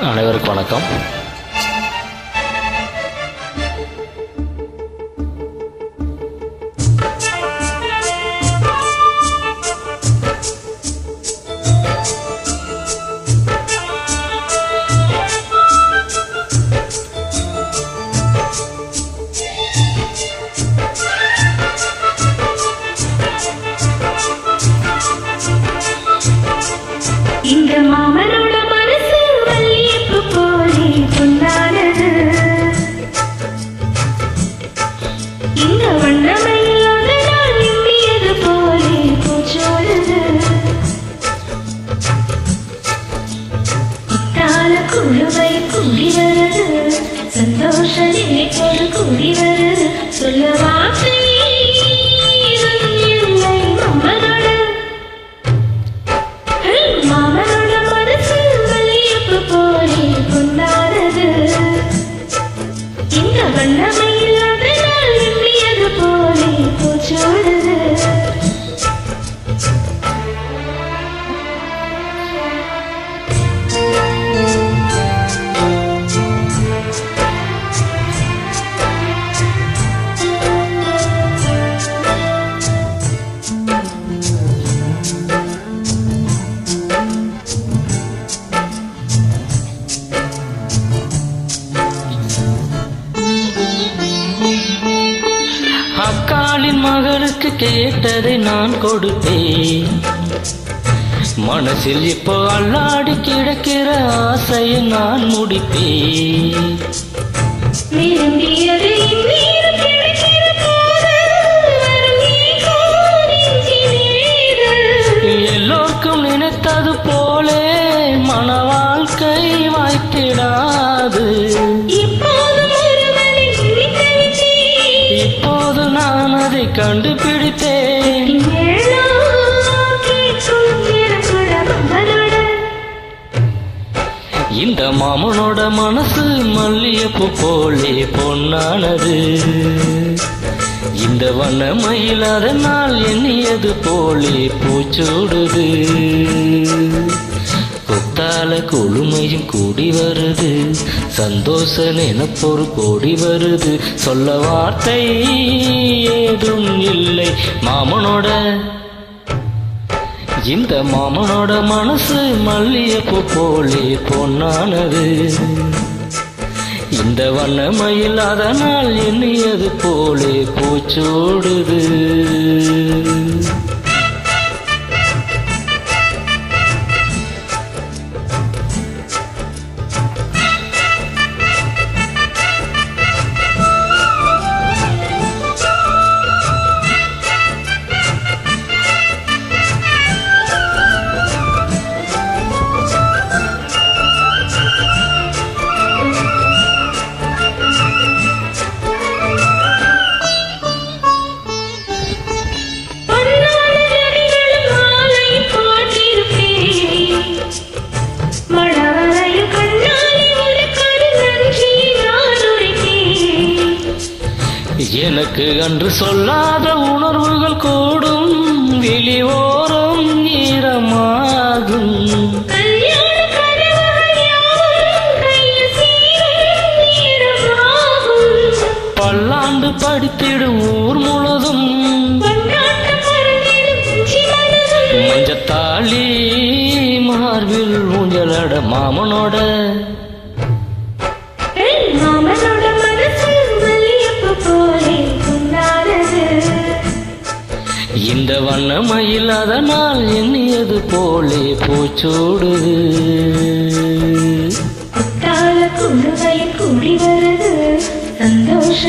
அனைவருக்கும் வணக்கம். இந்த மாமனோட மனசு மல்லிகைப்பூ போலே பொன்னானது. இந்த வண்ணமயிலாத நாள் எண்ணியது போலே பூச்சோடுது. இத்தால குழுவை கூடி வருது, சந்தோஷ நினைப்போடு கூடி வருது. சொல்ல வார்த்தை மாமனோட மனசு மல்லிகைப்பூ போலே பொன்னானது. இந்த வண்ணமயிலாத நாள் எண்ணியது போலே பூச்சோடுது. அக்காளின் மகளுக்கு கேட்டதை நான் கொடுத்தேன். மனசில் இப்போ அல்லாடி கிடக்கிற ஆசையை நான் முடிப்பேன். எல்லோருக்கும் நினைத்தது போலே மன வாழ்க்கை வாய்த்திடாது. இப்போது நான் அதை கண்டுபிடித்தேன். இந்த மாமனோட மனசு மல்லிகைப்பூ போலே பொன்னானது. இந்த வண்ணமயிலாத நாள் எண்ணியது போலே பூச்சூடுது. கொத்தால கொழுமையும் கூடி வருது, சந்தோஷ நினைப்பொரு கோடி வருது. சொல்ல வார்த்தை ஏதும் இல்லை மாமனோட. இந்த மாமனோட மனசு மல்லிகைப்பூ போலே பொன்னானது. இந்த வண்ணமயிலாத நாள் எண்ணியது போலே பூச்சோடுது. எனக்கு அன்று சொல்லாத உணர்வுகள் கூடும், வெளியோரம் ஈரமாகும். பல்லாண்டு படித்திடும் ஊர் முழுதும் மஞ்சத்தாளி மார்பில் ஊஞ்சலட மாமனோட. இந்த வண்ணமயிலாத நாள் எண்ணியது போலே பூச்சோடுது. கூடி வருது, சந்தோஷ